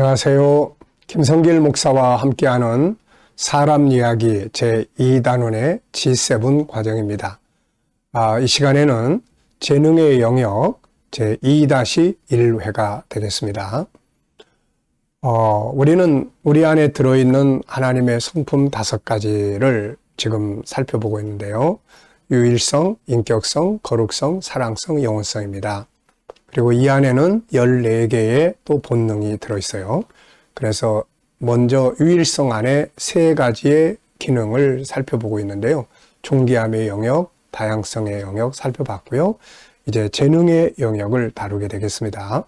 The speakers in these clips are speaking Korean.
안녕하세요. 김성길 목사와 함께하는 사람 이야기 제2단원의 G7 과정입니다. 이 시간에는 재능의 영역 제2-1회가 되겠습니다. 우리는 우리 안에 들어있는 하나님의 성품 5가지를 지금 살펴보고 있는데요. 유일성, 인격성, 거룩성, 사랑성, 영혼성입니다. 그리고 이 안에는 14개의 또 본능이 들어있어요. 그래서 먼저 유일성 안에 3가지의 기능을 살펴보고 있는데요. 존귀함의 영역, 다양성의 영역 살펴봤고요. 이제 재능의 영역을 다루게 되겠습니다.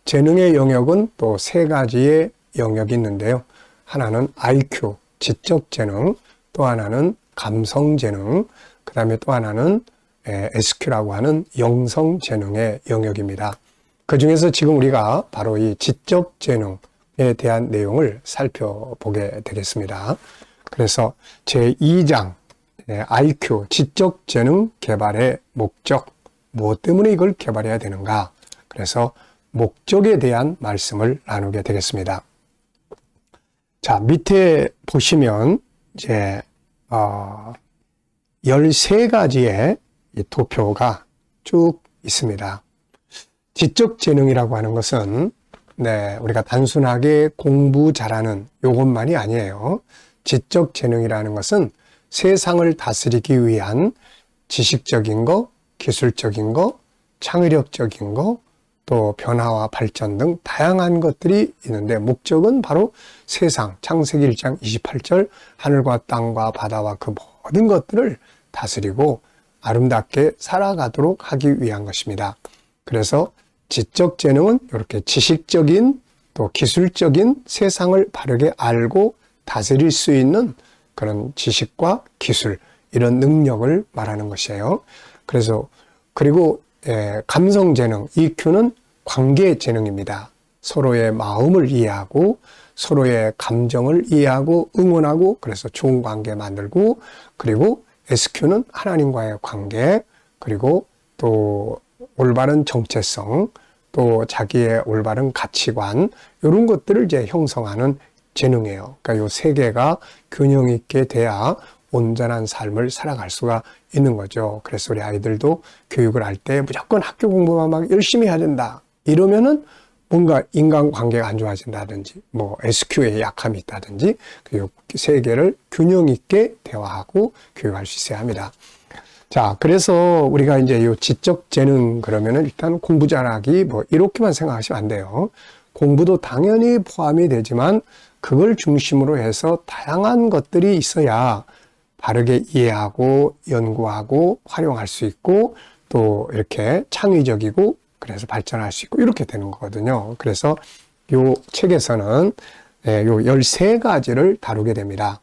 재능의 영역은 또 3가지의 영역이 있는데요. 하나는 IQ, 지적 재능, 또 하나는 감성 재능, 그 다음에 또 하나는 SQ라고 하는 영성 재능의 영역입니다. 그 중에서 지금 우리가 바로 이 지적 재능에 대한 내용을 살펴보게 되겠습니다. 그래서 제2장 IQ, 지적 재능 개발의 목적, 무엇 때문에 이걸 개발해야 되는가? 그래서 목적에 대한 말씀을 나누게 되겠습니다. 자, 밑에 보시면 이제 13가지의 이 도표가 쭉 있습니다. 지적 재능이라고 하는 것은 우리가 단순하게 공부 잘하는 요것만이 아니에요. 지적 재능이라는 것은 세상을 다스리기 위한 지식적인 거, 기술적인 거, 창의력적인 거, 또 변화와 발전 등 다양한 것들이 있는데 목적은 바로 세상, 창세기 1장 28절 하늘과 땅과 바다와 그 모든 것들을 다스리고 아름답게 살아가도록 하기 위한 것입니다. 그래서 지적 재능은 이렇게 지식적인 또 기술적인 세상을 바르게 알고 다스릴 수 있는 그런 지식과 기술, 이런 능력을 말하는 것이에요. 그래서 그리고 감성 재능, EQ는 관계 재능입니다. 서로의 마음을 이해하고 서로의 감정을 이해하고 응원하고 그래서 좋은 관계 만들고, 그리고 SQ는 하나님과의 관계, 그리고 또 올바른 정체성, 또 자기의 올바른 가치관, 이런 것들을 이제 형성하는 재능이에요. 그러니까 이 3개가 균형 있게 돼야 온전한 삶을 살아갈 수가 있는 거죠. 그래서 우리 아이들도 교육을 할 때 무조건 학교 공부만 막 열심히 해야 된다, 이러면은 뭔가 인간관계가 안 좋아진다든지 뭐 SQ에 약함이 있다든지 그 3개를 균형 있게 대화하고 교육할 수 있어야 합니다. 자, 그래서 우리가 이제 이 지적 재능 그러면은 일단 공부 잘하기 뭐 이렇게만 생각하시면 안 돼요. 공부도 당연히 포함이 되지만 그걸 중심으로 해서 다양한 것들이 있어야 바르게 이해하고 연구하고 활용할 수 있고 또 이렇게 창의적이고 그래서 발전할 수 있고 이렇게 되는 거거든요. 그래서 요 책에서는 요 13가지를 다루게 됩니다.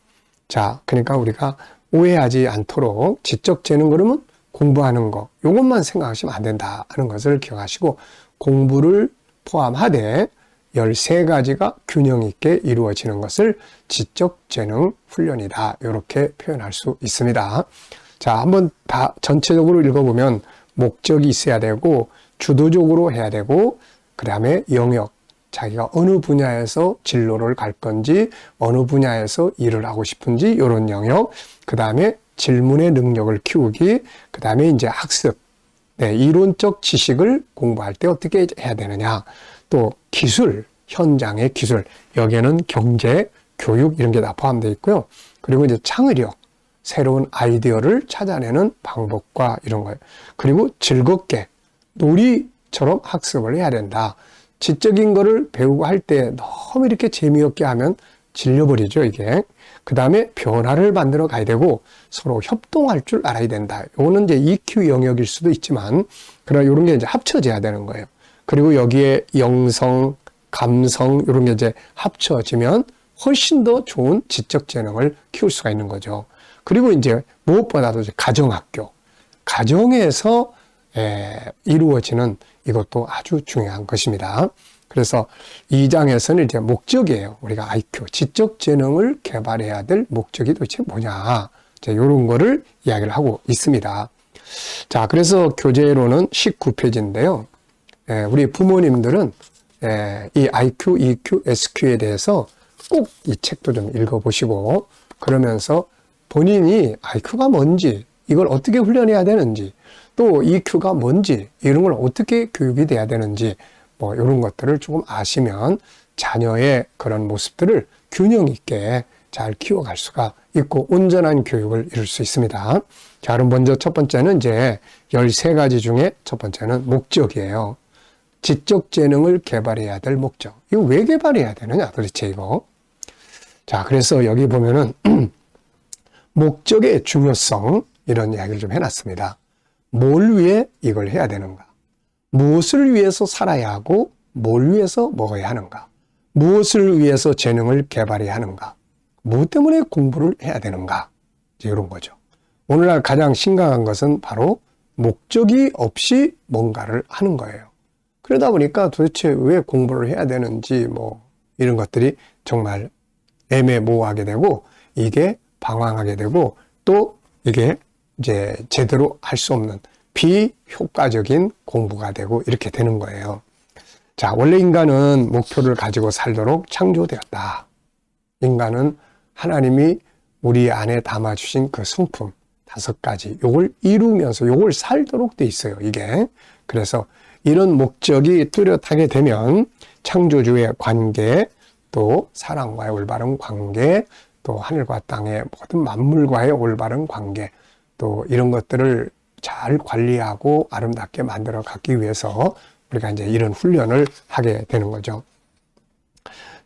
자, 그러니까 우리가 오해하지 않도록 지적 재능 그러면 공부하는 거, 요것만 생각하시면 안 된다 하는 것을 기억하시고 공부를 포함하되 13가지가 균형 있게 이루어지는 것을 지적 재능 훈련이다, 이렇게 표현할 수 있습니다. 자, 한번 다 전체적으로 읽어보면 목적이 있어야 되고 주도적으로 해야 되고 그 다음에 영역, 자기가 어느 분야에서 진로를 갈 건지 어느 분야에서 일을 하고 싶은지 이런 영역, 그 다음에 질문의 능력을 키우기, 그 다음에 이제 학습, 이론적 지식을 공부할 때 어떻게 해야 되느냐, 또 기술, 현장의 기술, 여기에는 경제, 교육 이런 게 다 포함되어 있고요. 그리고 이제 창의력, 새로운 아이디어를 찾아내는 방법과 이런 거예요. 그리고 즐겁게 놀이처럼 학습을 해야 된다. 지적인 거를 배우고 할 때 너무 이렇게 재미없게 하면 질려버리죠, 이게. 그 다음에 변화를 만들어 가야 되고 서로 협동할 줄 알아야 된다. 이거는 이제 EQ 영역일 수도 있지만 그러나 이런 게 이제 합쳐져야 되는 거예요. 그리고 여기에 영성, 감성 이런 게 이제 합쳐지면 훨씬 더 좋은 지적 재능을 키울 수가 있는 거죠. 그리고 이제 무엇보다도 이제 가정학교, 가정에서 이루어지는 이것도 아주 중요한 것입니다. 그래서 2장에서는 이제 목적이에요. 우리가 IQ, 지적 재능을 개발해야 될 목적이 도대체 뭐냐, 이런 거를 이야기를 하고 있습니다. 자, 그래서 교재로는 19페이지인데요. 우리 부모님들은 이 IQ, EQ, SQ에 대해서 꼭 이 책도 좀 읽어보시고 그러면서 본인이 IQ가 뭔지, 이걸 어떻게 훈련해야 되는지, 또 EQ가 뭔지, 이런 걸 어떻게 교육이 돼야 되는지, 뭐 이런 것들을 조금 아시면 자녀의 그런 모습들을 균형 있게 잘 키워갈 수가 있고 온전한 교육을 이룰 수 있습니다. 자, 그럼 먼저 첫 번째는 이제 13가지 중에 첫 번째는 목적이에요. 지적 재능을 개발해야 될 목적. 이거 왜 개발해야 되느냐 도대체 이거. 자, 그래서 여기 보면은 목적의 중요성 이런 이야기를 좀 해놨습니다. 뭘 위해 이걸 해야 되는가? 무엇을 위해서 살아야 하고 뭘 위해서 먹어야 하는가? 무엇을 위해서 재능을 개발해야 하는가? 무엇 때문에 공부를 해야 되는가? 이런 거죠. 오늘날 가장 심각한 것은 바로 목적이 없이 뭔가를 하는 거예요. 그러다 보니까 도대체 왜 공부를 해야 되는지 뭐 이런 것들이 정말 애매모호하게 되고 이게 방황하게 되고 또 이게 이제 제대로 할 수 없는 비효과적인 공부가 되고 이렇게 되는 거예요. 자, 원래 인간은 목표를 가지고 살도록 창조되었다. 인간은 하나님이 우리 안에 담아주신 그 성품 5가지 요걸 이루면서 요걸 살도록 돼 있어요. 이게. 그래서 이런 목적이 뚜렷하게 되면 창조주의 관계, 또 사랑과의 올바른 관계, 또 하늘과 땅의 모든 만물과의 올바른 관계, 또 이런 것들을 잘 관리하고 아름답게 만들어 가기 위해서 우리가 이제 이런 훈련을 하게 되는 거죠.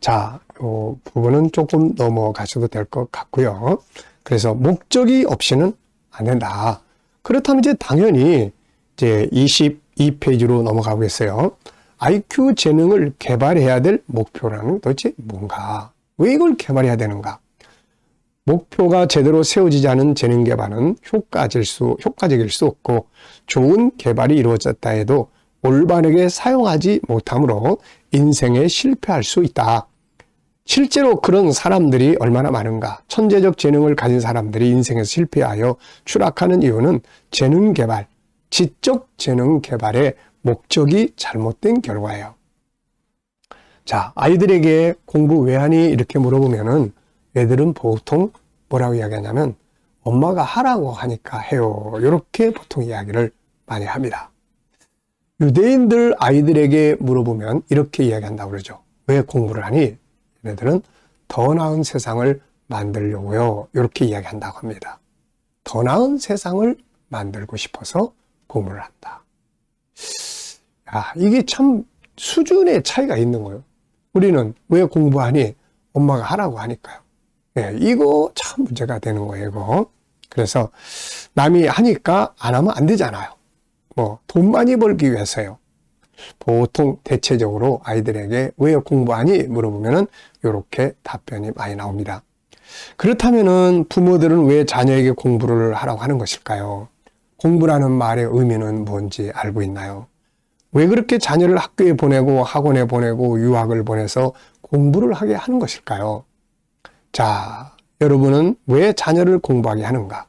자, 이 부분은 조금 넘어가셔도 될 것 같고요. 그래서 목적이 없이는 안 된다. 그렇다면 이제 당연히 이제 22페이지로 넘어가겠어요. IQ 재능을 개발해야 될 목표라는 도대체 뭔가? 왜 이걸 개발해야 되는가? 목표가 제대로 세워지지 않은 재능 개발은 효과적일 수 없고 좋은 개발이 이루어졌다 해도 올바르게 사용하지 못함으로 인생에 실패할 수 있다. 실제로 그런 사람들이 얼마나 많은가? 천재적 재능을 가진 사람들이 인생에서 실패하여 추락하는 이유는 재능 개발, 지적 재능 개발의 목적이 잘못된 결과예요. 자, 아이들에게 공부 왜 하니? 이렇게 물어보면은 애들은 보통 뭐라고 이야기하냐면 엄마가 하라고 하니까 해요. 이렇게 보통 이야기를 많이 합니다. 유대인들 아이들에게 물어보면 이렇게 이야기한다고 그러죠. 왜 공부를 하니? 얘네들은 더 나은 세상을 만들려고요. 이렇게 이야기한다고 합니다. 더 나은 세상을 만들고 싶어서 공부를 한다. 야, 이게 참 수준의 차이가 있는 거예요. 우리는 왜 공부하니? 엄마가 하라고 하니까요. 네, 이거 참 문제가 되는 거예요, 이거. 그래서 남이 하니까 안 하면 안 되잖아요. 뭐, 돈 많이 벌기 위해서요. 보통 대체적으로 아이들에게 왜 공부하니? 물어보면은 이렇게 답변이 많이 나옵니다. 그렇다면은 부모들은 왜 자녀에게 공부를 하라고 하는 것일까요? 공부라는 말의 의미는 뭔지 알고 있나요? 왜 그렇게 자녀를 학교에 보내고 학원에 보내고 유학을 보내서 공부를 하게 하는 것일까요? 자, 여러분은 왜 자녀를 공부하게 하는가?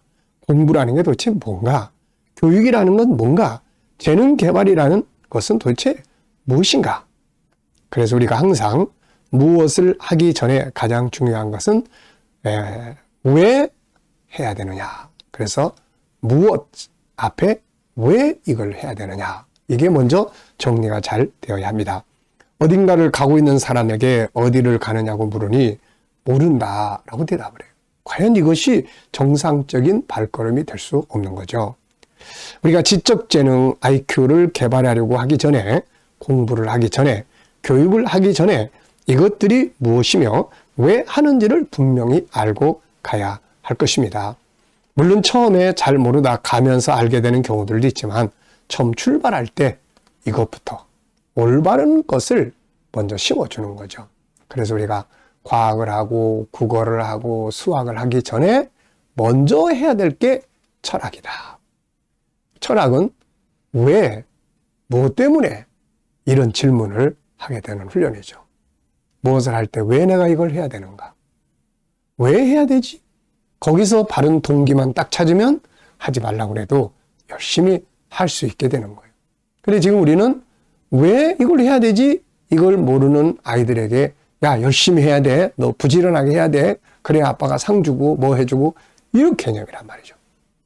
공부라는 게 도대체 뭔가? 교육이라는 건 뭔가? 재능 개발이라는 것은 도대체 무엇인가? 그래서 우리가 항상 무엇을 하기 전에 가장 중요한 것은 왜 해야 되느냐? 그래서 무엇 앞에 왜 이걸 해야 되느냐? 이게 먼저 정리가 잘 되어야 합니다. 어딘가를 가고 있는 사람에게 어디를 가느냐고 물으니 모른다라고 대답을 해요. 과연 이것이 정상적인 발걸음이 될 수 없는 거죠. 우리가 지적 재능 IQ를 개발하려고 하기 전에, 공부를 하기 전에, 교육을 하기 전에 이것들이 무엇이며 왜 하는지를 분명히 알고 가야 할 것입니다. 물론 처음에 잘 모르다 가면서 알게 되는 경우들도 있지만 처음 출발할 때 이것부터 올바른 것을 먼저 심어주는 거죠. 그래서 우리가 과학을 하고 국어를 하고 수학을 하기 전에 먼저 해야 될 게 철학이다. 철학은 왜, 무엇 때문에 이런 질문을 하게 되는 훈련이죠. 무엇을 할 때 왜 내가 이걸 해야 되는가? 왜 해야 되지? 거기서 바른 동기만 딱 찾으면 하지 말라고 해도 열심히 할 수 있게 되는 거예요. 근데 지금 우리는 왜 이걸 해야 되지? 이걸 모르는 아이들에게 야, 열심히 해야 돼. 너 부지런하게 해야 돼. 그래야 아빠가 상 주고 뭐 해주고 이런 개념이란 말이죠.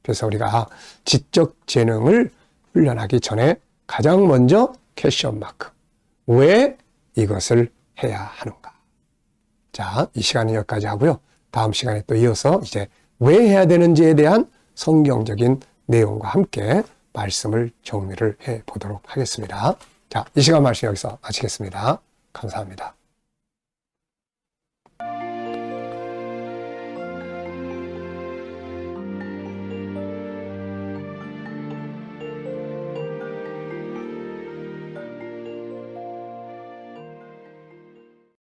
그래서 우리가 지적 재능을 훈련하기 전에 가장 먼저 퀘스천 마크. 왜 이것을 해야 하는가? 자, 이 시간은 여기까지 하고요. 다음 시간에 또 이어서 이제 왜 해야 되는지에 대한 성경적인 내용과 함께 말씀을 정리를 해 보도록 하겠습니다. 자, 이 시간 말씀 여기서 마치겠습니다. 감사합니다.